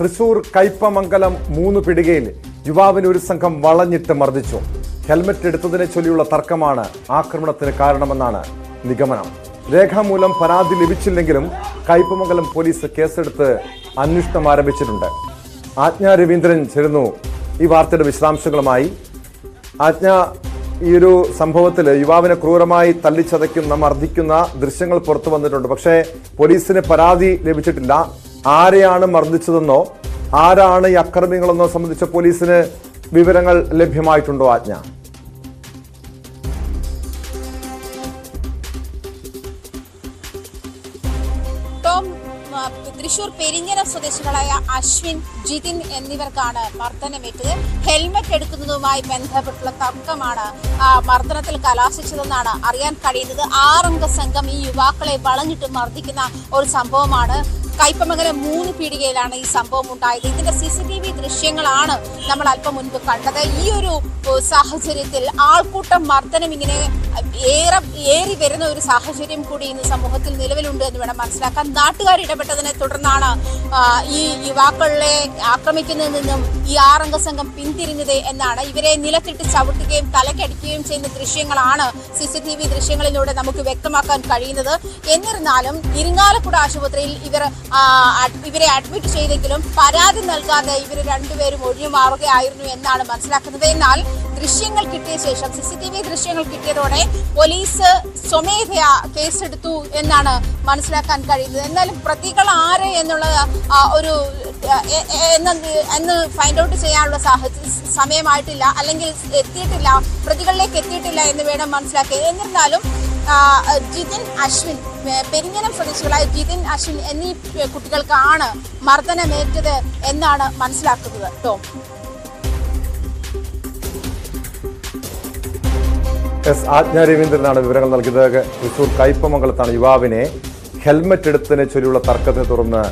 തൃശൂർ കയ്പമംഗലം 3 പിടികയിൽ യുവാവിനെ ഒരു സംഘം വളഞ്ഞിട്ട് മർദ്ദിച്ചു. ഹെൽമറ്റ് എടുത്തതിനെ ചൊല്ലിയുള്ള തർക്കമാണ് ആക്രമണത്തിന് കാരണമെന്നാണ് നിഗമനം. രേഖാമൂലം പരാതി ലഭിച്ചില്ലെങ്കിലും കയ്പമംഗലം പോലീസ് കേസെടുത്ത് അന്വേഷണം ആരംഭിച്ചിട്ടുണ്ട്. ആജ്ഞ രവീന്ദ്രൻ ചേരുന്നു ഈ വാർത്തയുടെ വിശദാംശങ്ങളുമായി. ആജ്ഞ, ഈ ഒരു സംഭവത്തിൽ യുവാവിനെ ക്രൂരമായി തല്ലിച്ചതയ്ക്കുന്ന മർദ്ദിക്കുന്ന ദൃശ്യങ്ങൾ പുറത്തു വന്നിട്ടുണ്ട്. പക്ഷേ പോലീസിന് പരാതി ലഭിച്ചിട്ടില്ല. ആരെയാണ് മർദ്ദിച്ചതെന്നോ ആരാണ് ഈ അക്രമികളെന്നോ സംബന്ധിച്ച പോലീസിന് വിവരങ്ങൾ ലഭ്യമായിട്ടുണ്ടോ ആജ്ഞ? തൃശൂർ പെരിഞ്ഞനം സ്വദേശികളായ അശ്വിൻ, ജിതിൻ എന്നിവർക്കാണ് മർദ്ദനമേറ്റത്. ഹെൽമറ്റ് എടുക്കുന്നതുമായി ബന്ധപ്പെട്ടുള്ള തർക്കമാണ് മർദ്ദനത്തിൽ കലാശിച്ചതെന്നാണ് അറിയാൻ കഴിയുന്നത്. 6 അംഗ സംഘം ഈ യുവാക്കളെ വളഞ്ഞിട്ട് മർദ്ദിക്കുന്ന ഒരു സംഭവമാണ്. കയ്പമംഗലം 3 പീടികയിലാണ് ഈ സംഭവം ഉണ്ടായത്. ഇതിന്റെ CCTV ദൃശ്യങ്ങളാണ് നമ്മൾ അല്പം മുൻപ് കണ്ടത്. ഈ ഒരു സാഹചര്യത്തിൽ ആൾക്കൂട്ടം മർദ്ദനം ഇങ്ങനെ ഏറി വരുന്ന ഒരു സാഹചര്യം കൂടി ഇന്ന് സമൂഹത്തിൽ നിലവിലുണ്ട് എന്ന് വേണം മനസ്സിലാക്കാൻ. നാട്ടുകാർ ഇടപെട്ടതിനെ തുടർന്നാണ് ഈ യുവാക്കളെ ആക്രമിക്കുന്നതിൽ നിന്നും ഈ 6 അംഗ സംഘം പിന്തിരിഞ്ഞത് എന്നാണ്. ഇവരെ നിലത്തിട്ട് ചവിട്ടുകയും തലക്കടിക്കുകയും ചെയ്യുന്ന ദൃശ്യങ്ങളാണ് CCTV ദൃശ്യങ്ങളിലൂടെ നമുക്ക് വ്യക്തമാക്കാൻ കഴിയുന്നത്. എന്നിരുന്നാലും ഇരിങ്ങാലക്കുട ആശുപത്രിയിൽ ഇവരെ അഡ്മിറ്റ് ചെയ്തെങ്കിലും പരാതി നൽകാതെ ഇവർ രണ്ടുപേരും ഒഴിഞ്ഞു മാറുകയായിരുന്നു എന്നാണ് മനസ്സിലാക്കുന്നത്. എന്നാൽ ദൃശ്യങ്ങൾ കിട്ടിയ ശേഷം CCTV ദൃശ്യങ്ങൾ കിട്ടിയതോടെ പോലീസ് സ്വമേധയാ കേസെടുത്തു എന്നാണ് മനസ്സിലാക്കാൻ കഴിയുന്നത്. എന്നാലും പ്രതികൾ ആര് എന്നുള്ളത് എന്ന് ഫൈൻഡ് ഔട്ട് ചെയ്യാനുള്ള സമയമായിട്ടില്ല, അല്ലെങ്കിൽ എത്തിയിട്ടില്ല, പ്രതികളിലേക്ക് എത്തിയിട്ടില്ല എന്ന് വേണം മനസ്സിലാക്കുക. എന്നിരുന്നാലും ജിതിൻ, അശ്വിൻ, പെരിഞ്ഞനം സ്വദേശികളായ ജിതിൻ, അശ്വിൻ എന്നീ കുട്ടികൾക്കാണ് മർദ്ദനമേറ്റത് എന്നാണ് മനസ്സിലാക്കുന്നത്. ടോം, ആജ്ഞ രവീന്ദ്രനാണ് വിവരങ്ങൾ നൽകിയത്. തൃശൂർ കയ്പമംഗലത്താണ് യുവാവിനെ ഹെൽമറ്റ് എടുത്തതിനെ ചൊല്ലിയുള്ള തർക്കത്തെ തുടർന്ന്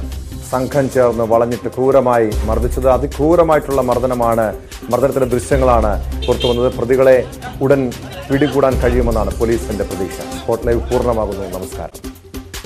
സംഘം ചേർന്ന് വളഞ്ഞിട്ട് ക്രൂരമായി മർദ്ദിച്ചത്. അതിക്രൂരമായിട്ടുള്ള മർദ്ദനത്തിന്റെ ദൃശ്യങ്ങളാണ് പുറത്തു വന്നത്. പ്രതികളെ ഉടൻ പിടികൂടാൻ കഴിയുമെന്നാണ് പോലീസിന്റെ പ്രതീക്ഷ. സ്പോട്ട് ലൈവ് പൂർണ്ണമാകുന്നു. നമസ്കാരം.